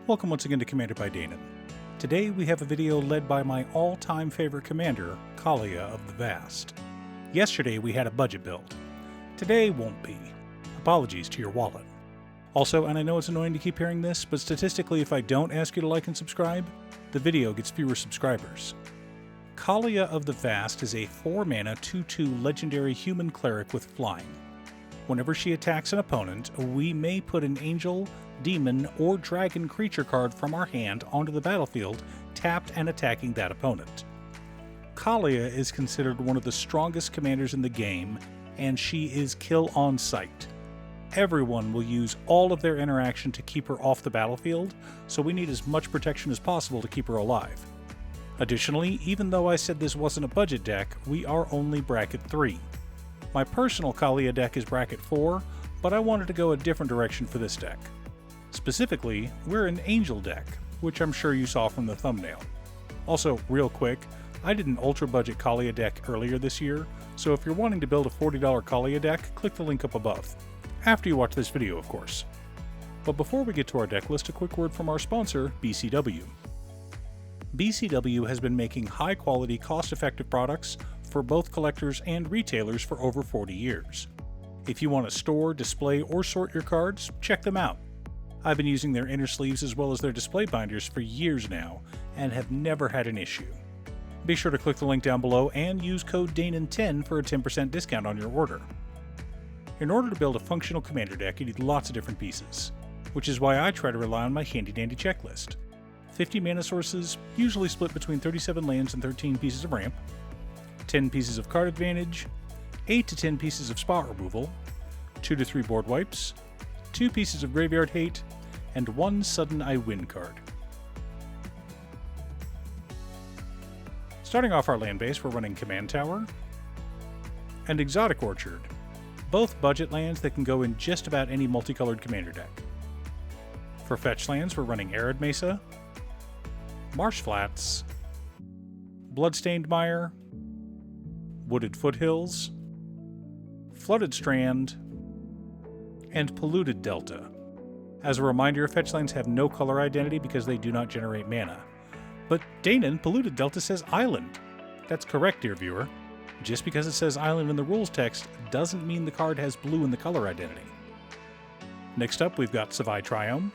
Welcome once again to Commander by Danon. Today we have a video led by my all-time favorite commander, Kaalia of the Vast. Yesterday we had a budget build. Today won't be. Apologies to your wallet. Also, and I know it's annoying to keep hearing this, but statistically if I don't ask you to like and subscribe, the video gets fewer subscribers. Kaalia of the Vast is a 4-mana 2/2 legendary human cleric with flying. Whenever she attacks an opponent, we may put an angel, demon, or dragon creature card from our hand onto the battlefield, tapped and attacking that opponent. Kaalia is considered one of the strongest commanders in the game, and she is kill on sight. Everyone will use all of their interaction to keep her off the battlefield, so we need as much protection as possible to keep her alive. Additionally, even though I said this wasn't a budget deck, we are only bracket 3. My personal Kaalia deck is bracket 4, but I wanted to go a different direction for this deck. Specifically, we're an angel deck, which I'm sure you saw from the thumbnail. Also, real quick, I did an ultra budget Kaalia deck earlier this year, so if you're wanting to build a $40 Kaalia deck, click the link up above. After you watch this video, of course. But before we get to our deck list, a quick word from our sponsor, BCW. BCW has been making high-quality, cost-effective products for both collectors and retailers for over 40 years. If you want to store, display, or sort your cards, check them out. I've been using their inner sleeves as well as their display binders for years now, and have never had an issue. Be sure to click the link down below and use code DANON10 for a 10% discount on your order. In order to build a functional commander deck, you need lots of different pieces, which is why I try to rely on my handy-dandy checklist. 50 mana sources, usually split between 37 lands and 13 pieces of ramp, 10 pieces of card advantage, 8 to 10 pieces of spot removal, 2 to 3 board wipes, 2 pieces of graveyard hate, and 1 sudden I win card. Starting off our land base, we're running Command Tower and Exotic Orchard, both budget lands that can go in just about any multicolored commander deck. For fetch lands, we're running Arid Mesa, Marsh Flats, Bloodstained Mire, Wooded Foothills, Flooded Strand, and Polluted Delta. As a reminder, fetch lands have no color identity because they do not generate mana. But Danon, Polluted Delta says Island. That's correct, dear viewer. Just because it says Island in the rules text doesn't mean the card has blue in the color identity. Next up, we've got Savai Triome,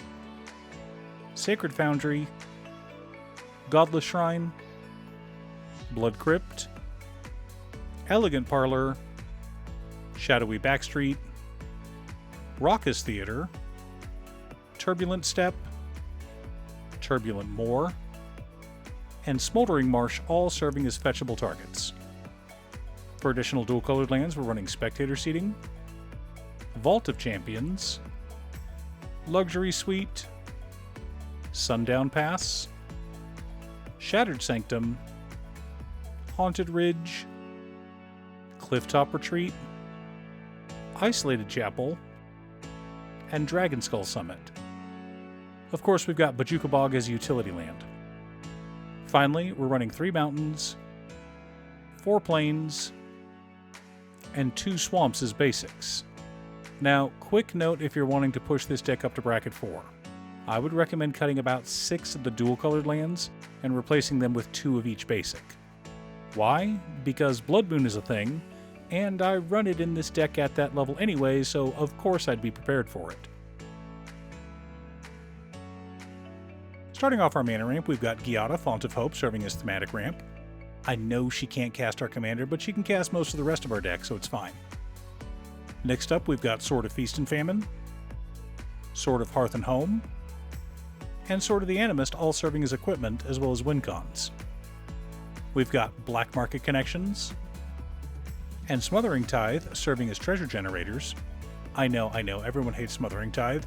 Sacred Foundry, Godless Shrine, Blood Crypt, Elegant Parlor, Shadowy Backstreet, Raucous Theater, Turbulent Step, Turbulent Moor, and Smoldering Marsh, all serving as fetchable targets. For additional dual-colored lands, we're running Spectator Seating, Vault of Champions, Luxury Suite, Sundown Pass, Shattered Sanctum, Haunted Ridge, Clifftop Retreat, Isolated Chapel, and Dragon Skull Summit. Of course, we've got Bojuka Bog as utility land. Finally, we're running 3 mountains, 4 plains, and 2 swamps as basics. Now, quick note if you're wanting to push this deck up to bracket 4. I would recommend cutting about 6 of the dual-colored lands and replacing them with 2 of each basic. Why? Because Blood Moon is a thing, and I run it in this deck at that level anyway, so of course I'd be prepared for it. Starting off our mana ramp, we've got Giada, Font of Hope, serving as thematic ramp. I know she can't cast our commander, but she can cast most of the rest of our deck, so it's fine. Next up, we've got Sword of Feast and Famine, Sword of Hearth and Home, and Sword of the Animist, all serving as equipment as well as win cons. We've got Black Market Connections, and Smothering Tithe serving as treasure generators. I know, everyone hates Smothering Tithe.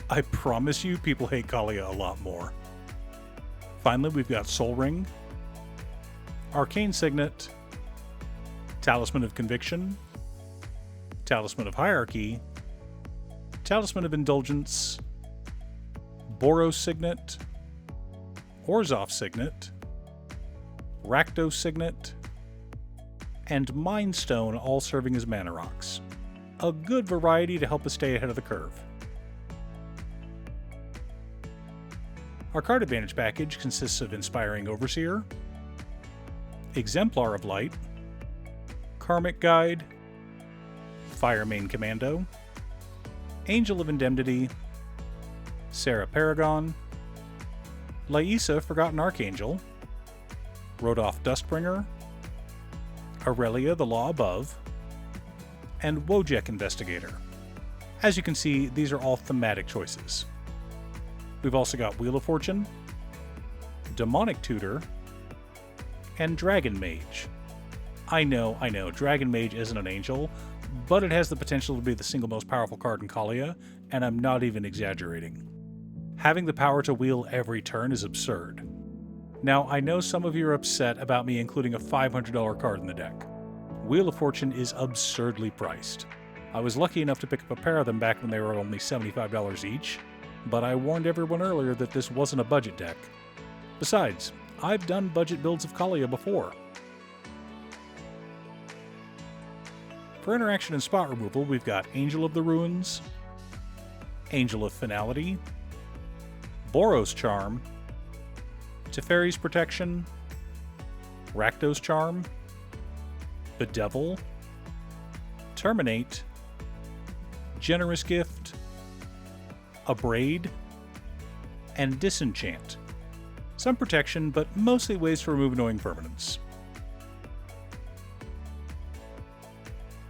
I promise you, people hate Kaalia a lot more. Finally, we've got Soul Ring, Arcane Signet, Talisman of Conviction, Talisman of Hierarchy, Talisman of Indulgence, Boros Signet, Orzhov Signet, Rakdos Signet, and Mind Stone, all serving as mana rocks. A good variety to help us stay ahead of the curve. Our card advantage package consists of Inspiring Overseer, Exemplar of Light, Karmic Guide, Fire Main Commando, Angel of Indemnity, Sarah Paragon, Laisa Forgotten Archangel, Rodolph Dustbringer, Aurelia the Law Above, and Wojek Investigator. As you can see, these are all thematic choices. We've also got Wheel of Fortune, Demonic Tutor, and Dragon Mage. I know, Dragon Mage isn't an angel, but it has the potential to be the single most powerful card in Kaalia, and I'm not even exaggerating. Having the power to wheel every turn is absurd. Now, I know some of you are upset about me including a $500 card in the deck. Wheel of Fortune is absurdly priced. I was lucky enough to pick up a pair of them back when they were only $75 each, but I warned everyone earlier that this wasn't a budget deck. Besides, I've done budget builds of Kaalia before. For interaction and spot removal, we've got Angel of the Ruins, Angel of Finality, Boros Charm, Teferi's Protection, Rakdos Charm, Bedevil, Terminate, Generous Gift, Abrade, and Disenchant. Some protection, but mostly ways to remove annoying permanents.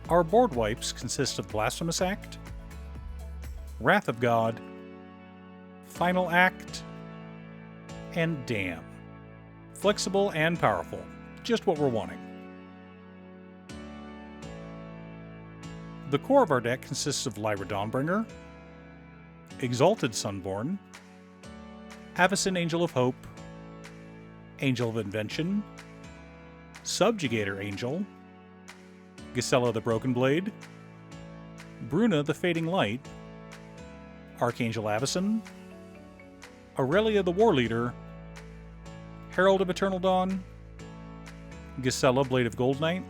Our board wipes consist of Blasphemous Act, Wrath of God, Final Act, and Damn. Flexible and powerful, just what we're wanting. The core of our deck consists of Lyra Dawnbringer, Exalted Sunborn, Avacyn Angel of Hope, Angel of Invention, Subjugator Angel, Gisela the Broken Blade, Bruna the Fading Light, Archangel Avacyn, Aurelia the War Leader, Herald of Eternal Dawn, Gisela Blade of Gold Knight,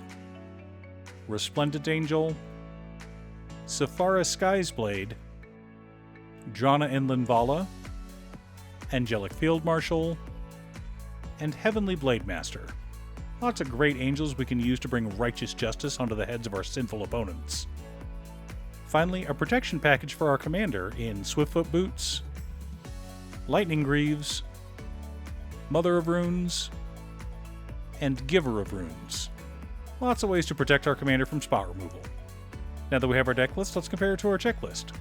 Resplendent Angel, Saphara Sky's Blade, Drana Inland Vala, Angelic Field Marshal, and Heavenly Blade Master. Lots of great angels we can use to bring righteous justice onto the heads of our sinful opponents. Finally, a protection package for our commander in Swiftfoot Boots, Lightning Greaves, Mother of Runes, and Giver of Runes. Lots of ways to protect our commander from spot removal. Now that we have our deck list, let's compare it to our checklist.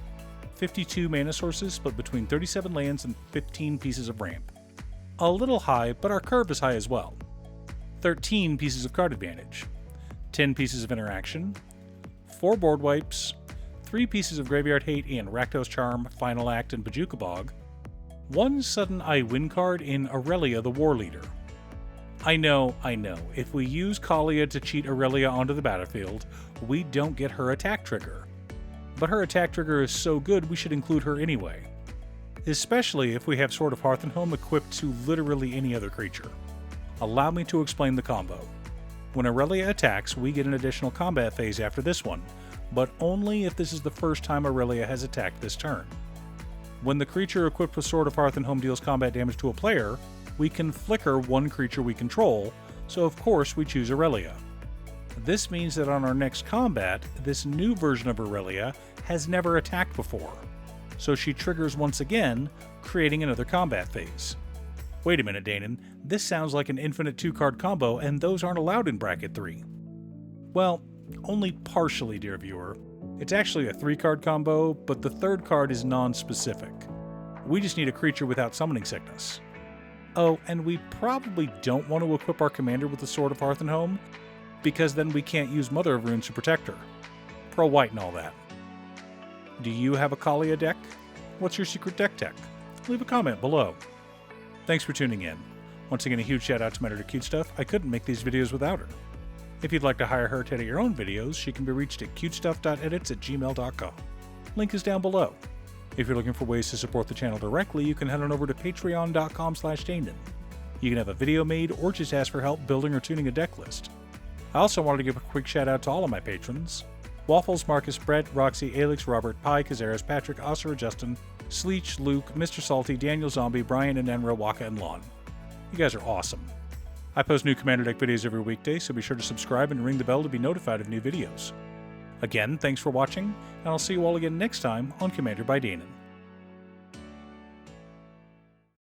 52 mana sources split between 37 lands and 15 pieces of ramp. A little high, but our curve is high as well. 13 pieces of card advantage, 10 pieces of interaction, 4 board wipes, 3 pieces of Graveyard Hate in Rakdos Charm, Final Act, and Bojuka Bog, 1 sudden I win card in Aurelia the War Leader. I know, if we use Kaalia to cheat Aurelia onto the battlefield, we don't get her attack trigger. But her attack trigger is so good we should include her anyway. Especially if we have Sword of Hearthenhome equipped to literally any other creature. Allow me to explain the combo. When Aurelia attacks, we get an additional combat phase after this one, but only if this is the first time Aurelia has attacked this turn. When the creature equipped with Sword of Hearthenhome deals combat damage to a player, we can flicker one creature we control, so of course we choose Aurelia. This means that on our next combat, this new version of Aurelia has never attacked before, so she triggers once again, creating another combat phase. Wait a minute, Danon, this sounds like an infinite 2-card combo, and those aren't allowed in Bracket 3. Well, only partially, dear viewer. It's actually a 3-card combo, but the third card is non-specific. We just need a creature without summoning sickness. Oh, and we probably don't want to equip our commander with the Sword of Hearthenhome, because then we can't use Mother of Runes to protect her. Pro-white and all that. Do you have a Kaalia deck? What's your secret deck tech? Leave a comment below. Thanks for tuning in. Once again, a huge shout out to my editor Cutestuff. I couldn't make these videos without her. If you'd like to hire her to edit your own videos, she can be reached at cutestuff.edits@gmail.com. Link is down below. If you're looking for ways to support the channel directly, you can head on over to patreon.com/Danon. You can have a video made or just ask for help building or tuning a deck list. I also wanted to give a quick shout out to all of my patrons: Waffles, Marcus, Brett, Roxy, Alex, Robert, Pi, Kazaris, Patrick, Osira, Justin, Sleech, Luke, Mr. Salty, Daniel Zombie, Brian and Enra, Waka, and Lon. You guys are awesome. I post new Commander Deck videos every weekday, so be sure to subscribe and ring the bell to be notified of new videos. Again, thanks for watching, and I'll see you all again next time on Commander by Danon.